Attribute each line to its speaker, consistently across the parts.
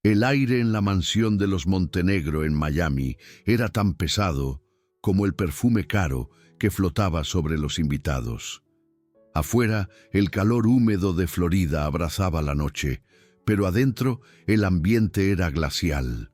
Speaker 1: El aire en la mansión de los Montenegro en Miami era tan pesado como el perfume caro que flotaba sobre los invitados. Afuera, el calor húmedo de Florida abrazaba la noche, pero adentro el ambiente era glacial.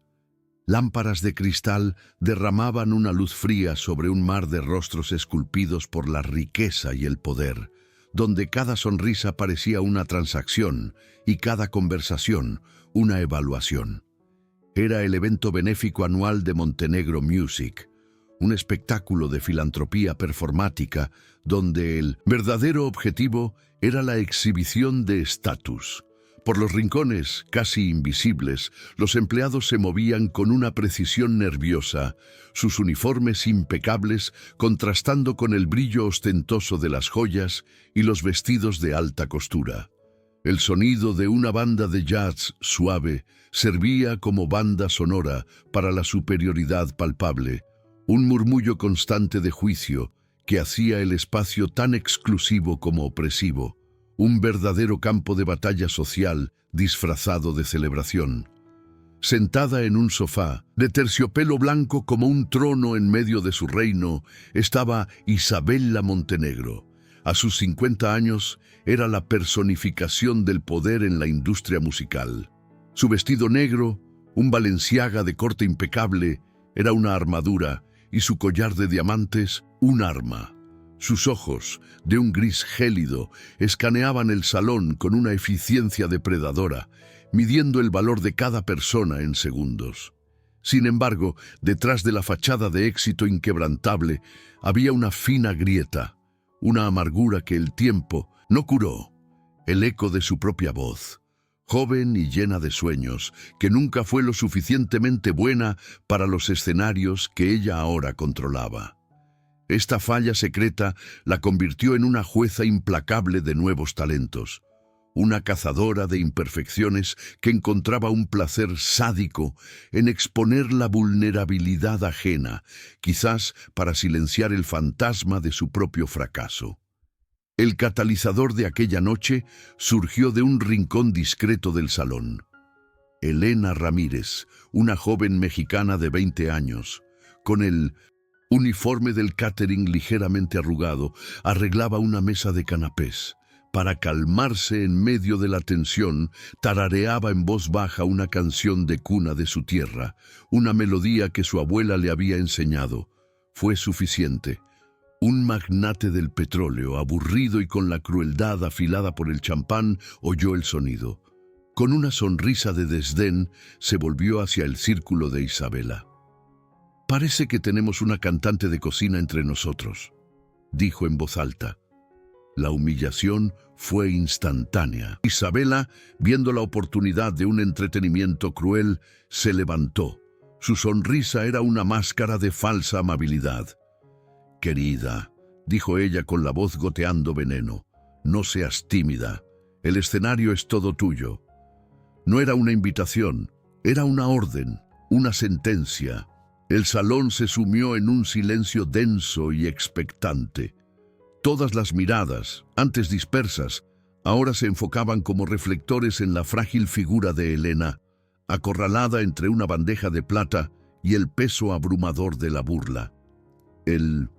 Speaker 1: Lámparas de cristal derramaban una luz fría sobre un mar de rostros esculpidos por la riqueza y el poder, donde cada sonrisa parecía una transacción y cada conversación una evaluación. Era el evento benéfico anual de Montenegro Music, un espectáculo de filantropía performática donde el verdadero objetivo era la exhibición de estatus. Por los rincones, casi invisibles, los empleados se movían con una precisión nerviosa, sus uniformes impecables contrastando con el brillo ostentoso de las joyas y los vestidos de alta costura. El sonido de una banda de jazz suave servía como banda sonora para la superioridad palpable, un murmullo constante de juicio que hacía el espacio tan exclusivo como opresivo, un verdadero campo de batalla social disfrazado de celebración. Sentada en un sofá, de terciopelo blanco como un trono en medio de su reino, estaba Isabela Montenegro. A sus 50 años, era la personificación del poder en la industria musical. Su vestido negro, un Balenciaga de corte impecable, era una armadura, y su collar de diamantes, un arma. Sus ojos, de un gris gélido, escaneaban el salón con una eficiencia depredadora, midiendo el valor de cada persona en segundos. Sin embargo, detrás de la fachada de éxito inquebrantable, había una fina grieta, una amargura que el tiempo no curó, el eco de su propia voz, joven y llena de sueños, que nunca fue lo suficientemente buena para los escenarios que ella ahora controlaba. Esta falla secreta la convirtió en una jueza implacable de nuevos talentos, una cazadora de imperfecciones que encontraba un placer sádico en exponer la vulnerabilidad ajena, quizás para silenciar el fantasma de su propio fracaso. El catalizador de aquella noche surgió de un rincón discreto del salón. Elena Ramírez, una joven mexicana de 20 años, con el uniforme del catering ligeramente arrugado, arreglaba una mesa de canapés. Para calmarse en medio de la tensión, tarareaba en voz baja una canción de cuna de su tierra, una melodía que su abuela le había enseñado. Fue suficiente. Un magnate del petróleo, aburrido y con la crueldad afilada por el champán, oyó el sonido. Con una sonrisa de desdén, se volvió hacia el círculo de Isabela. «Parece que tenemos una cantante de cocina entre nosotros», dijo en voz alta. La humillación fue instantánea. Isabela, viendo la oportunidad de un entretenimiento cruel, se levantó. Su sonrisa era una máscara de falsa amabilidad. «Querida», dijo ella con la voz goteando veneno, «no seas tímida. El escenario es todo tuyo». No era una invitación, era una orden, una sentencia. El salón se sumió en un silencio denso y expectante. Todas las miradas, antes dispersas, ahora se enfocaban como reflectores en la frágil figura de Elena, acorralada entre una bandeja de plata y el peso abrumador de la burla. El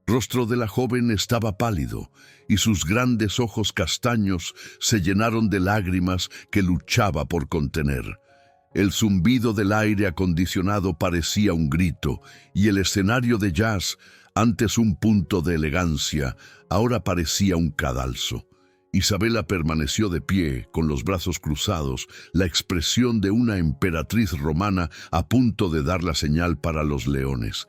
Speaker 1: rostro de la joven estaba pálido y sus grandes ojos castaños se llenaron de lágrimas que luchaba por contener. El zumbido del aire acondicionado parecía un grito y el escenario de jazz, antes un punto de elegancia, ahora parecía un cadalso. Isabela permaneció de pie, con los brazos cruzados, la expresión de una emperatriz romana a punto de dar la señal para los leones.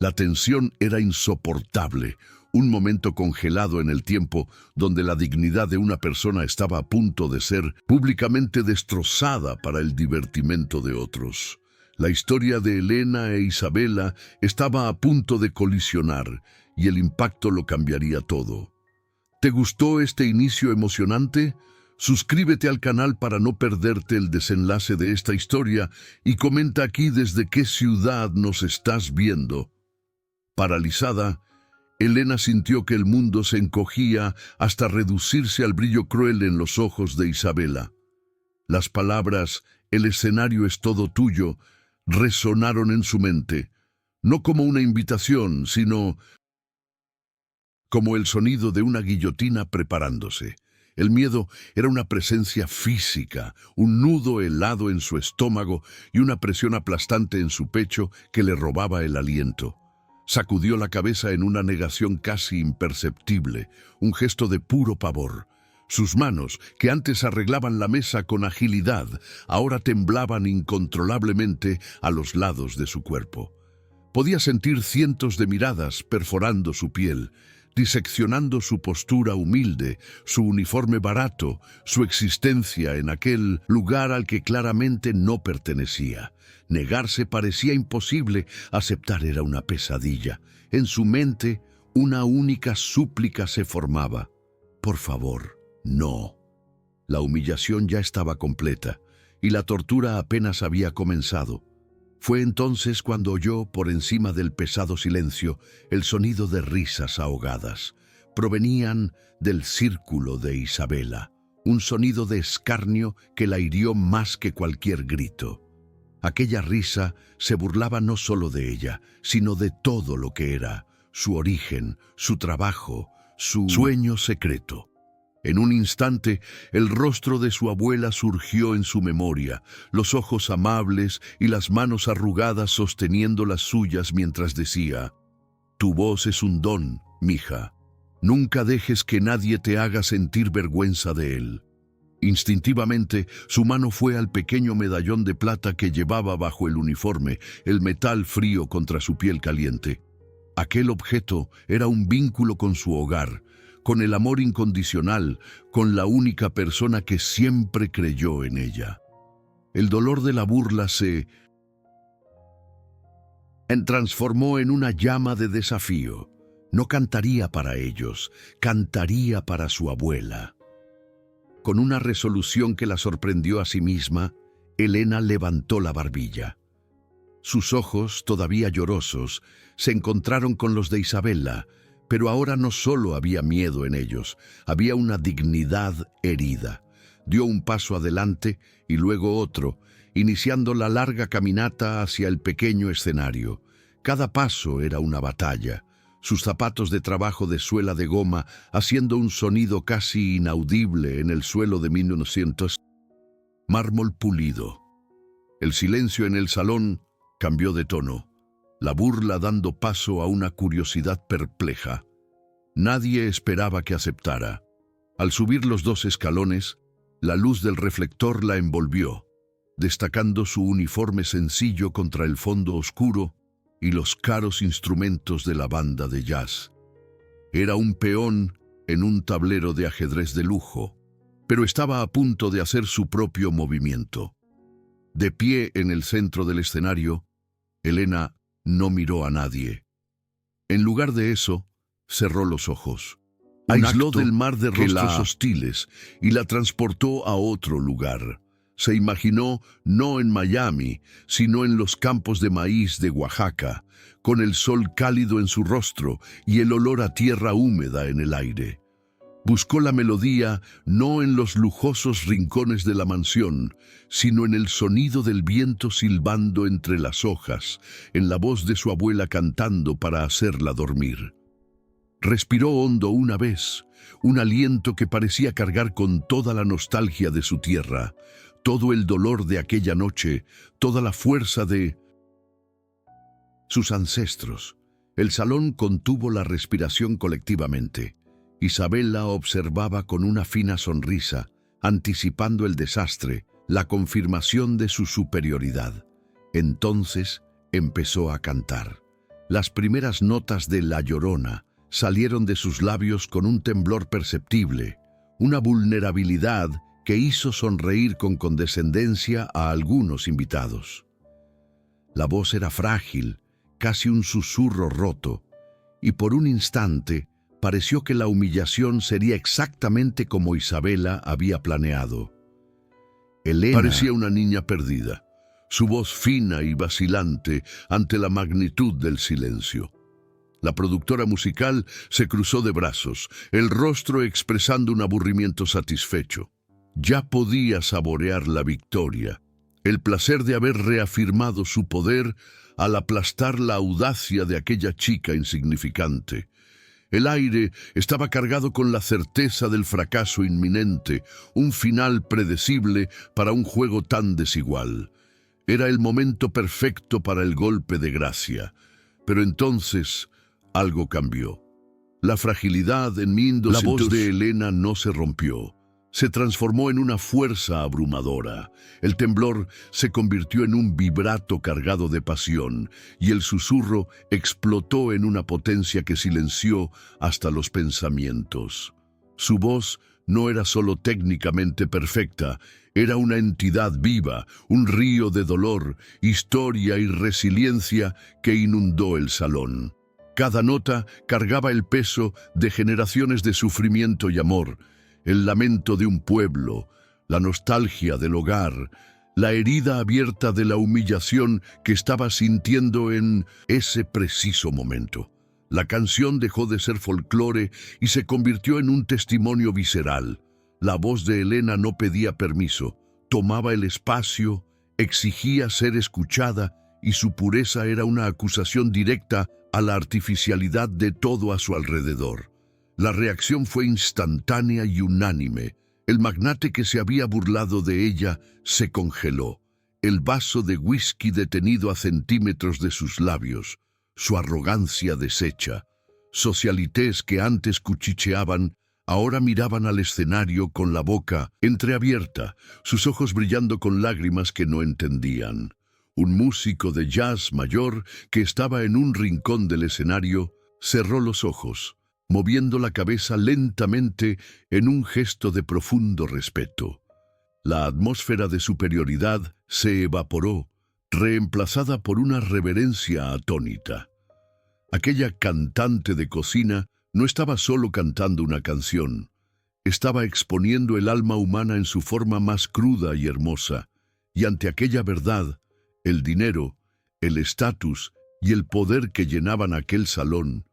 Speaker 1: La tensión era insoportable, un momento congelado en el tiempo donde la dignidad de una persona estaba a punto de ser públicamente destrozada para el divertimento de otros. La historia de Elena e Isabela estaba a punto de colisionar y el impacto lo cambiaría todo. ¿Te gustó este inicio emocionante? Suscríbete al canal para no perderte el desenlace de esta historia y comenta aquí desde qué ciudad nos estás viendo. Paralizada, Elena sintió que el mundo se encogía hasta reducirse al brillo cruel en los ojos de Isabela. Las palabras El escenario es todo tuyo, resonaron en su mente, no como una invitación, sino como el sonido de una guillotina preparándose. El miedo era una presencia física, un nudo helado en su estómago y una presión aplastante en su pecho que le robaba el aliento. Sacudió la cabeza en una negación casi imperceptible, un gesto de puro pavor. Sus manos, que antes arreglaban la mesa con agilidad, ahora temblaban incontrolablemente a los lados de su cuerpo. Podía sentir cientos de miradas perforando su piel, diseccionando su postura humilde, su uniforme barato, su existencia en aquel lugar al que claramente no pertenecía. Negarse parecía imposible, aceptar era una pesadilla. En su mente, una única súplica se formaba. Por favor, no. La humillación ya estaba completa, y la tortura apenas había comenzado. Fue entonces cuando oyó, por encima del pesado silencio, el sonido de risas ahogadas. Provenían del círculo de Isabela, un sonido de escarnio que la hirió más que cualquier grito. Aquella risa se burlaba no solo de ella, sino de todo lo que era, su origen, su trabajo, su sueño secreto. En un instante, el rostro de su abuela surgió en su memoria, los ojos amables y las manos arrugadas sosteniendo las suyas mientras decía: «Tu voz es un don, mija. Nunca dejes que nadie te haga sentir vergüenza de él». Instintivamente, su mano fue al pequeño medallón de plata que llevaba bajo el uniforme, el metal frío contra su piel caliente. Aquel objeto era un vínculo con su hogar, con el amor incondicional, con la única persona que siempre creyó en ella. El dolor de la burla se transformó en una llama de desafío. No cantaría para ellos, cantaría para su abuela. Con una resolución que la sorprendió a sí misma, Elena levantó la barbilla. Sus ojos, todavía llorosos, se encontraron con los de Isabela, pero ahora no solo había miedo en ellos, había una dignidad herida. Dio un paso adelante y luego otro, iniciando la larga caminata hacia el pequeño escenario. Cada paso era una batalla, sus zapatos de trabajo de suela de goma haciendo un sonido casi inaudible en el suelo de 1900. Mármol pulido. El silencio en el salón cambió de tono, la burla dando paso a una curiosidad perpleja. Nadie esperaba que aceptara. Al subir los 2 escalones, la luz del reflector la envolvió, destacando su uniforme sencillo contra el fondo oscuro y los caros instrumentos de la banda de jazz. Era un peón en un tablero de ajedrez de lujo, pero estaba a punto de hacer su propio movimiento. De pie en el centro del escenario, Elena no miró a nadie. En lugar de eso, cerró los ojos. Aisló del mar de rostros hostiles y la transportó a otro lugar. Se imaginó no en Miami, sino en los campos de maíz de Oaxaca, con el sol cálido en su rostro y el olor a tierra húmeda en el aire. Buscó la melodía no en los lujosos rincones de la mansión, sino en el sonido del viento silbando entre las hojas, en la voz de su abuela cantando para hacerla dormir. Respiró hondo una vez, un aliento que parecía cargar con toda la nostalgia de su tierra, todo el dolor de aquella noche, toda la fuerza de sus ancestros. El salón contuvo la respiración colectivamente. Isabela observaba con una fina sonrisa, anticipando el desastre, la confirmación de su superioridad. Entonces empezó a cantar. Las primeras notas de La Llorona salieron de sus labios con un temblor perceptible, una vulnerabilidad que hizo sonreír con condescendencia a algunos invitados. La voz era frágil, casi un susurro roto, y por un instante pareció que la humillación sería exactamente como Isabela había planeado. Elena parecía una niña perdida, su voz fina y vacilante ante la magnitud del silencio. La productora musical se cruzó de brazos, el rostro expresando un aburrimiento satisfecho. Ya podía saborear la victoria. el placer de haber reafirmado su poder al aplastar la audacia de aquella chica insignificante. El aire estaba cargado con la certeza del fracaso inminente, un final predecible para un juego tan desigual. Era el momento perfecto para el golpe de gracia. Pero entonces algo cambió. La fragilidad en la voz de Elena no se rompió. Se transformó en una fuerza abrumadora. El temblor se convirtió en un vibrato cargado de pasión, y el susurro explotó en una potencia que silenció hasta los pensamientos. Su voz no era solo técnicamente perfecta, era una entidad viva, un río de dolor, historia y resiliencia que inundó el salón. Cada nota cargaba el peso de generaciones de sufrimiento y amor, el lamento de un pueblo, la nostalgia del hogar, la herida abierta de la humillación que estaba sintiendo en ese preciso momento. La canción dejó de ser folclore y se convirtió en un testimonio visceral. La voz de Elena no pedía permiso, tomaba el espacio, exigía ser escuchada, y su pureza era una acusación directa a la artificialidad de todo a su alrededor. La reacción fue instantánea y unánime. El magnate que se había burlado de ella se congeló. El vaso de whisky detenido a centímetros de sus labios, su arrogancia deshecha. Socialités que antes cuchicheaban, ahora miraban al escenario con la boca entreabierta, sus ojos brillando con lágrimas que no entendían. Un músico de jazz mayor que estaba en un rincón del escenario cerró los ojos, moviendo la cabeza lentamente en un gesto de profundo respeto. La atmósfera de superioridad se evaporó, reemplazada por una reverencia atónita. Aquella cantante de cocina no estaba solo cantando una canción, estaba exponiendo el alma humana en su forma más cruda y hermosa, y ante aquella verdad, el dinero, el estatus y el poder que llenaban aquel salón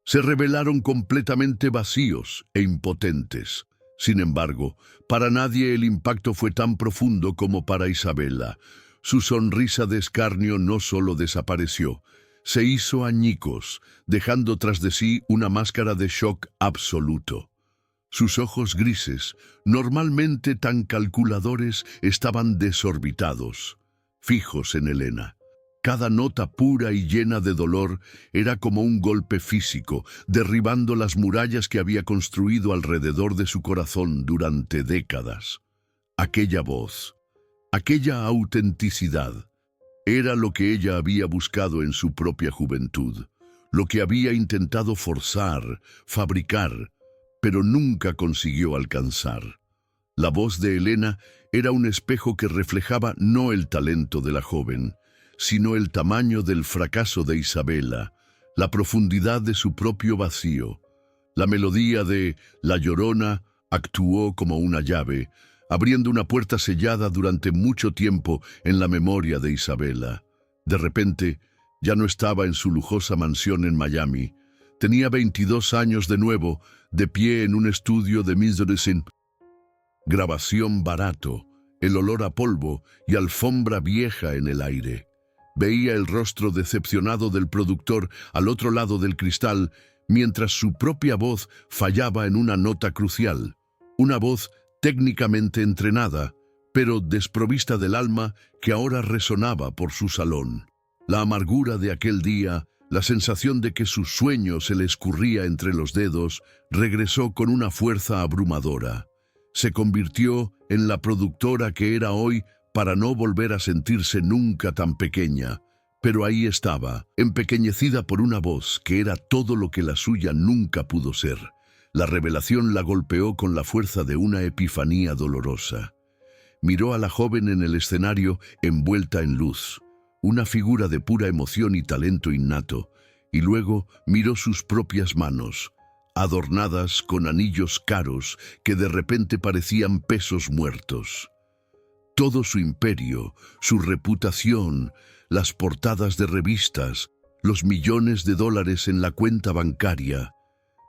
Speaker 1: se revelaron completamente vacíos e impotentes. Sin embargo, para nadie el impacto fue tan profundo como para Isabela. Su sonrisa de escarnio no solo desapareció, se hizo añicos, dejando tras de sí una máscara de shock absoluto. Sus ojos grises, normalmente tan calculadores, estaban desorbitados, fijos en Elena. Cada nota pura y llena de dolor era como un golpe físico, derribando las murallas que había construido alrededor de su corazón durante décadas. Aquella voz, aquella autenticidad, era lo que ella había buscado en su propia juventud, lo que había intentado forzar, fabricar, pero nunca consiguió alcanzar. La voz de Elena era un espejo que reflejaba no el talento de la joven, sino el tamaño del fracaso de Isabela, la profundidad de su propio vacío. La melodía de La Llorona actuó como una llave, abriendo una puerta sellada durante mucho tiempo en la memoria de Isabela. De repente, ya no estaba en su lujosa mansión en Miami. Tenía 22 años de nuevo, de pie en un estudio de Missouri. Grabación barato, el olor a polvo y alfombra vieja en el aire. Veía el rostro decepcionado del productor al otro lado del cristal, mientras su propia voz fallaba en una nota crucial. Una voz técnicamente entrenada, pero desprovista del alma que ahora resonaba por su salón. La amargura de aquel día, la sensación de que su sueño se le escurría entre los dedos, regresó con una fuerza abrumadora. Se convirtió en la productora que era hoy para no volver a sentirse nunca tan pequeña, pero ahí estaba, empequeñecida por una voz que era todo lo que la suya nunca pudo ser. La revelación la golpeó con la fuerza de una epifanía dolorosa. Miró a la joven en el escenario envuelta en luz, una figura de pura emoción y talento innato, y luego miró sus propias manos, adornadas con anillos caros que de repente parecían pesos muertos. Todo su imperio, su reputación, las portadas de revistas, los millones de dólares en la cuenta bancaria,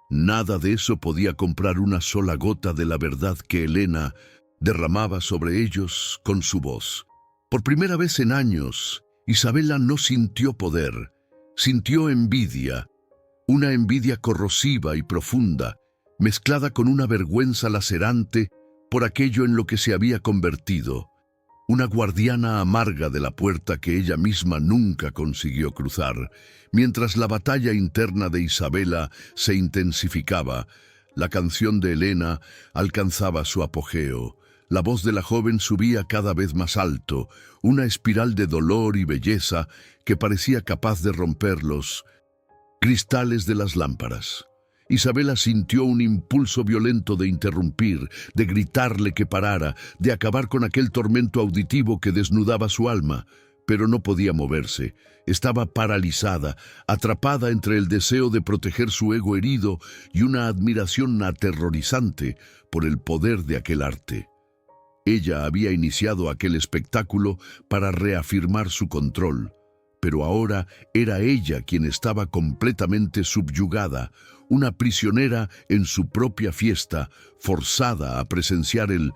Speaker 1: nada de eso podía comprar una sola gota de la verdad que Elena derramaba sobre ellos con su voz. Por primera vez en años, Isabela no sintió poder, sintió envidia, una envidia corrosiva y profunda, mezclada con una vergüenza lacerante por aquello en lo que se había convertido, una guardiana amarga de la puerta que ella misma nunca consiguió cruzar. Mientras la batalla interna de Isabela se intensificaba, la canción de Elena alcanzaba su apogeo. La voz de la joven subía cada vez más alto, una espiral de dolor y belleza que parecía capaz de romper los cristales de las lámparas. Isabela sintió un impulso violento de interrumpir, de gritarle que parara, de acabar con aquel tormento auditivo que desnudaba su alma, pero no podía moverse. Estaba paralizada, atrapada entre el deseo de proteger su ego herido y una admiración aterrorizante por el poder de aquel arte. Ella había iniciado aquel espectáculo para reafirmar su control, pero ahora era ella quien estaba completamente subyugada, una prisionera en su propia fiesta, forzada a presenciar el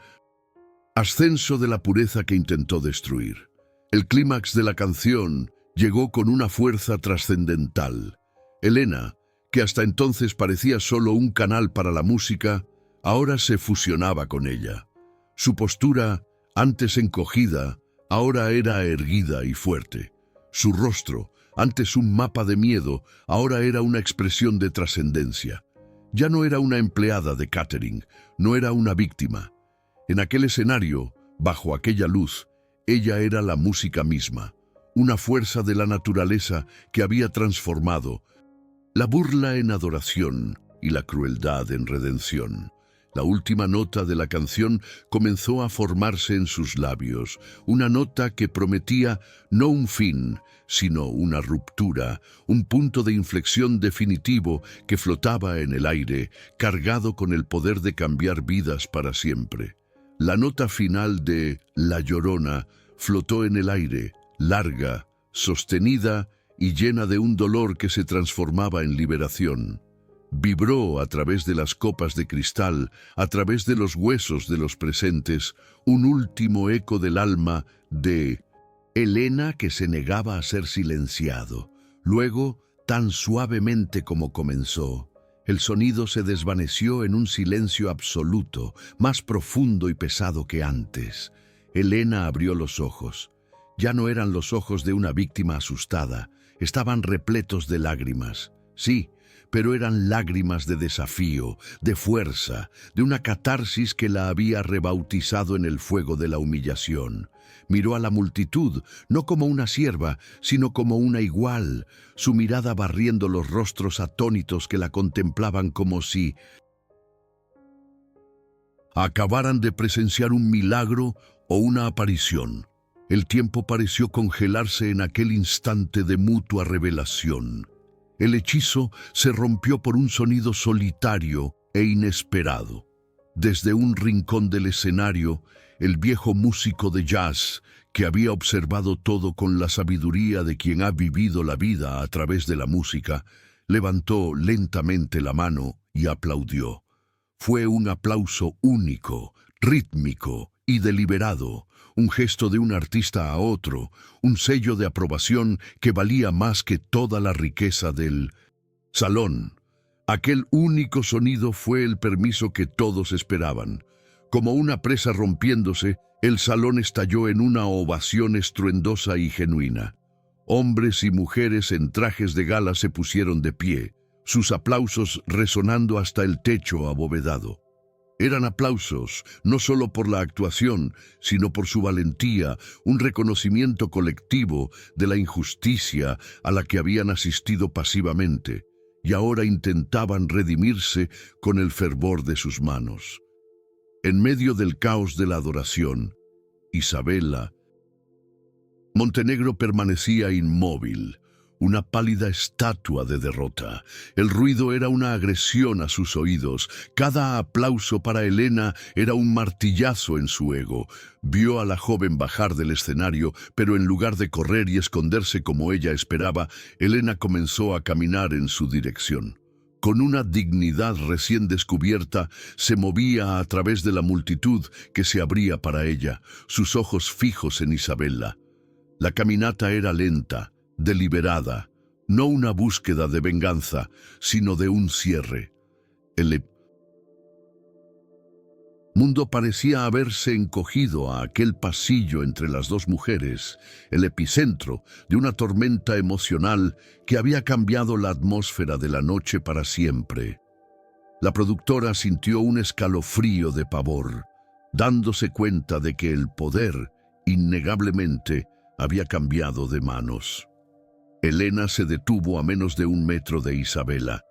Speaker 1: ascenso de la pureza que intentó destruir. El clímax de la canción llegó con una fuerza trascendental. Elena, que hasta entonces parecía solo un canal para la música, ahora se fusionaba con ella. Su postura, antes encogida, ahora era erguida y fuerte. Su rostro, antes un mapa de miedo, ahora era una expresión de trascendencia. Ya no era una empleada de catering, no era una víctima. En aquel escenario, bajo aquella luz, ella era la música misma, una fuerza de la naturaleza que había transformado la burla en adoración y la crueldad en redención. La última nota de la canción comenzó a formarse en sus labios, una nota que prometía no un fin, sino una ruptura, un punto de inflexión definitivo que flotaba en el aire, cargado con el poder de cambiar vidas para siempre. La nota final de La Llorona flotó en el aire, larga, sostenida y llena de un dolor que se transformaba en liberación. Vibró a través de las copas de cristal, a través de los huesos de los presentes, un último eco del alma de Elena que se negaba a ser silenciado. Luego, tan suavemente como comenzó, el sonido se desvaneció en un silencio absoluto, más profundo y pesado que antes. Elena abrió los ojos. Ya no eran los ojos de una víctima asustada, estaban repletos de lágrimas. Sí, pero eran lágrimas de desafío, de fuerza, de una catarsis que la había rebautizado en el fuego de la humillación. Miró a la multitud, no como una sierva, sino como una igual, su mirada barriendo los rostros atónitos que la contemplaban como si acabaran de presenciar un milagro o una aparición. El tiempo pareció congelarse en aquel instante de mutua revelación. El hechizo se rompió por un sonido solitario e inesperado. Desde un rincón del escenario, el viejo músico de jazz, que había observado todo con la sabiduría de quien ha vivido la vida a través de la música, levantó lentamente la mano y aplaudió. Fue un aplauso único, rítmico y deliberado, un gesto de un artista a otro, un sello de aprobación que valía más que toda la riqueza del salón. Aquel único sonido fue el permiso que todos esperaban. Como una presa rompiéndose, el salón estalló en una ovación estruendosa y genuina. Hombres y mujeres en trajes de gala se pusieron de pie, sus aplausos resonando hasta el techo abovedado. Eran aplausos, no solo por la actuación, sino por su valentía, un reconocimiento colectivo de la injusticia a la que habían asistido pasivamente, y ahora intentaban redimirse con el fervor de sus manos. En medio del caos de la adoración, Isabela Montenegro permanecía inmóvil, una pálida estatua de derrota. El ruido era una agresión a sus oídos. Cada aplauso para Elena era un martillazo en su ego. Vio a la joven bajar del escenario, pero en lugar de correr y esconderse como ella esperaba, Elena comenzó a caminar en su dirección. con una dignidad recién descubierta, se movía a través de la multitud que se abría para ella, sus ojos fijos en Isabella. La caminata era lenta, deliberada, no una búsqueda de venganza, sino de un cierre. El mundo parecía haberse encogido a aquel pasillo entre las dos mujeres, el epicentro de una tormenta emocional que había cambiado la atmósfera de la noche para siempre. La productora sintió un escalofrío de pavor, dándose cuenta de que el poder, innegablemente, había cambiado de manos. Elena se detuvo a menos de 1 metro de Isabella.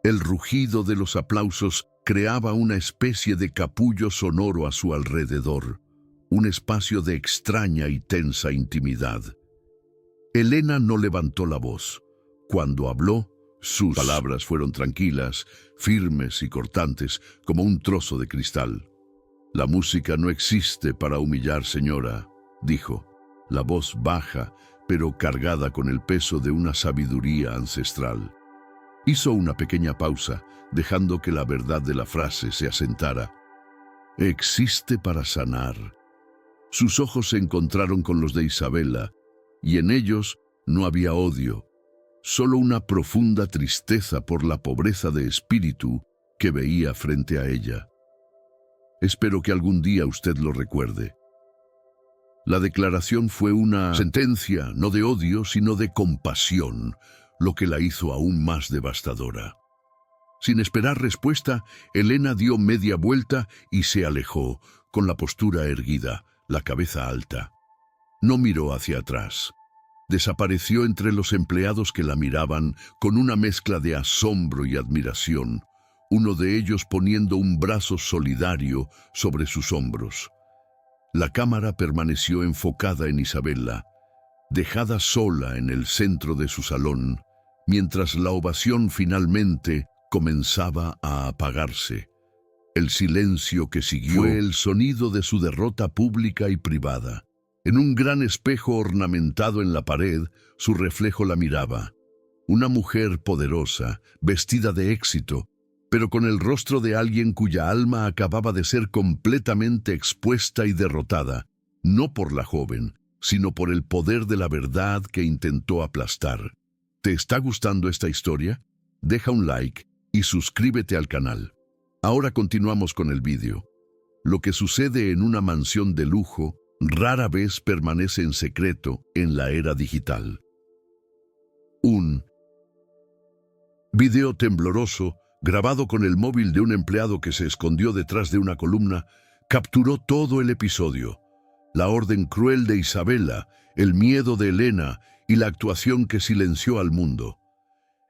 Speaker 1: El rugido de los aplausos creaba una especie de capullo sonoro a su alrededor, un espacio de extraña y tensa intimidad. Elena no levantó la voz. Cuando habló, sus palabras fueron tranquilas, firmes y cortantes, como un trozo de cristal. «La música no existe para humillar, señora», dijo, la voz baja, pero cargada con el peso de una sabiduría ancestral. Hizo una pequeña pausa, dejando que la verdad de la frase se asentara. «Existe para sanar». Sus ojos se encontraron con los de Isabella, y en ellos no había odio, solo una profunda tristeza por la pobreza de espíritu que veía frente a ella. «Espero que algún día usted lo recuerde». La declaración fue una sentencia no de odio, sino de compasión, lo que la hizo aún más devastadora. Sin esperar respuesta, Elena dio media vuelta y se alejó, con la postura erguida, la cabeza alta. No miró hacia atrás. Desapareció entre los empleados que la miraban con una mezcla de asombro y admiración, uno de ellos poniendo un brazo solidario sobre sus hombros. La cámara permaneció enfocada en Isabella, dejada sola en el centro de su salón, mientras la ovación finalmente comenzaba a apagarse. El silencio que siguió fue el sonido de su derrota pública y privada. En un gran espejo ornamentado en la pared, su reflejo la miraba. Una mujer poderosa, vestida de éxito, pero con el rostro de alguien cuya alma acababa de ser completamente expuesta y derrotada, no por la joven, sino por el poder de la verdad que intentó aplastar. ¿Te está gustando esta historia? Deja un like y suscríbete al canal. Ahora continuamos con el vídeo. Lo que sucede en una mansión de lujo rara vez permanece en secreto en la era digital. Un video tembloroso, grabado con el móvil de un empleado que se escondió detrás de una columna, capturó todo el episodio. La orden cruel de Isabella, el miedo de Elena y la actuación que silenció al mundo.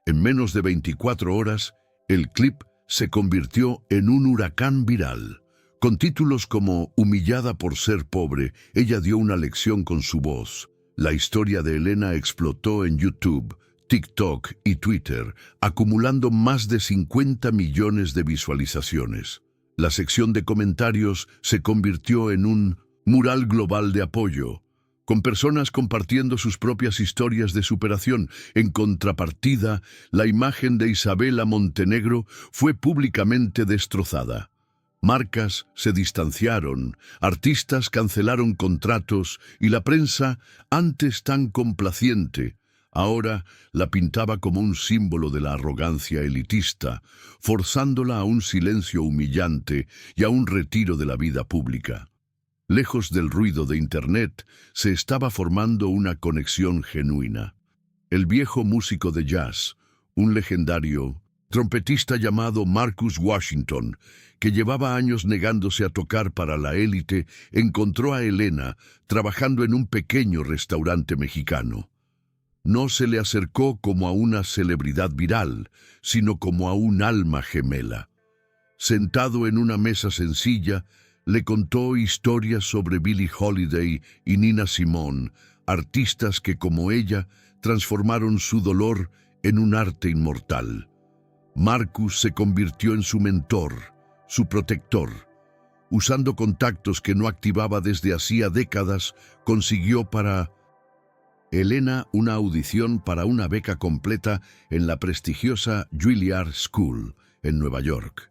Speaker 1: En menos de 24 horas, el clip se convirtió en un huracán viral. Con títulos como «Humillada por ser pobre, ella dio una lección con su voz». La historia de Elena explotó en YouTube, TikTok y Twitter, acumulando más de 50 millones de visualizaciones. La sección de comentarios se convirtió en un mural global de apoyo, con personas compartiendo sus propias historias de superación. En contrapartida, la imagen de Isabella Montenegro fue públicamente destrozada. Marcas se distanciaron, artistas cancelaron contratos y la prensa, antes tan complaciente, ahora la pintaba como un símbolo de la arrogancia elitista, forzándola a un silencio humillante y a un retiro de la vida pública. Lejos del ruido de Internet, se estaba formando una conexión genuina. El viejo músico de jazz, un legendario trompetista llamado Marcus Washington, que llevaba años negándose a tocar para la élite, encontró a Elena trabajando en un pequeño restaurante mexicano. No se le acercó como a una celebridad viral, sino como a un alma gemela. Sentado en una mesa sencilla, le contó historias sobre Billie Holiday y Nina Simone, artistas que, como ella, transformaron su dolor en un arte inmortal. Marcus se convirtió en su mentor, su protector. Usando contactos que no activaba desde hacía décadas, consiguió para Elena una audición para una beca completa en la prestigiosa Juilliard School, en Nueva York.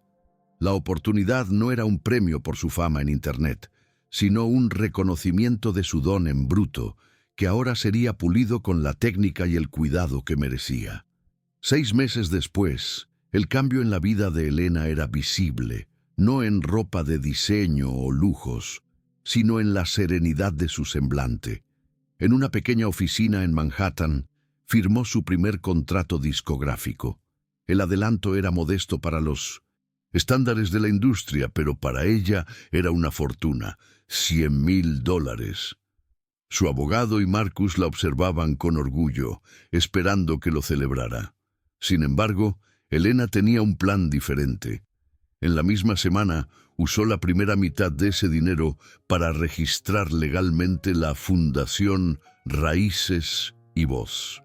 Speaker 1: La oportunidad no era un premio por su fama en Internet, sino un reconocimiento de su don en bruto, que ahora sería pulido con la técnica y el cuidado que merecía. 6 meses después, el cambio en la vida de Elena era visible, no en ropa de diseño o lujos, sino en la serenidad de su semblante. En una pequeña oficina en Manhattan, firmó su primer contrato discográfico. El adelanto era modesto para los estándares de la industria, pero para ella era una fortuna, $100,000. Su abogado y Marcus la observaban con orgullo, esperando que lo celebrara. Sin embargo, Elena tenía un plan diferente. En la misma semana, usó la primera mitad de ese dinero para registrar legalmente la Fundación Raíces y Voz.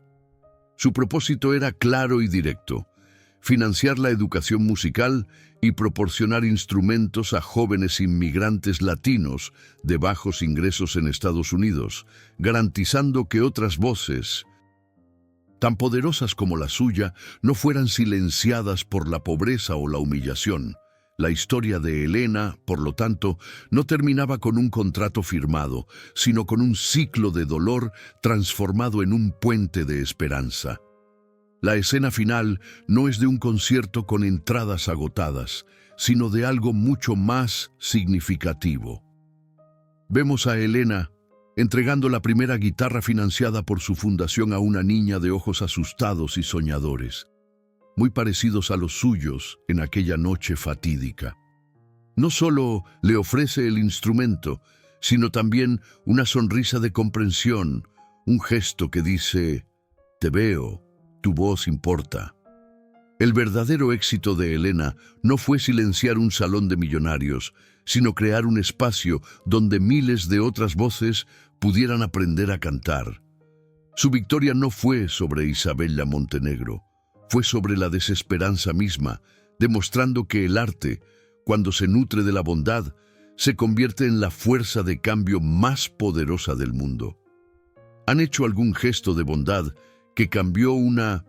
Speaker 1: Su propósito era claro y directo: financiar la educación musical y proporcionar instrumentos a jóvenes inmigrantes latinos de bajos ingresos en Estados Unidos, garantizando que otras voces, tan poderosas como la suya, no fueran silenciadas por la pobreza o la humillación. La historia de Elena, por lo tanto, no terminaba con un contrato firmado, sino con un ciclo de dolor transformado en un puente de esperanza. La escena final no es de un concierto con entradas agotadas, sino de algo mucho más significativo. Vemos a Elena entregando la primera guitarra financiada por su fundación a una niña de ojos asustados y soñadores, muy parecidos a los suyos en aquella noche fatídica. No solo le ofrece el instrumento, sino también una sonrisa de comprensión, un gesto que dice: «Te veo, tu voz importa». El verdadero éxito de Elena no fue silenciar un salón de millonarios, sino crear un espacio donde miles de otras voces pudieran aprender a cantar. Su victoria no fue sobre Isabella Montenegro, fue sobre la desesperanza misma, demostrando que el arte, cuando se nutre de la bondad, se convierte en la fuerza de cambio más poderosa del mundo. ¿Han hecho algún gesto de bondad que cambió una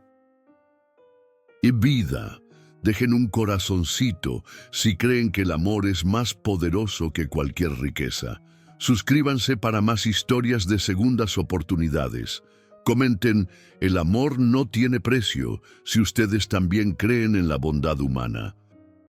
Speaker 1: vida? Dejen un corazoncito si creen que el amor es más poderoso que cualquier riqueza. Suscríbanse para más historias de segundas oportunidades. Comenten: el amor no tiene precio, si ustedes también creen en la bondad humana.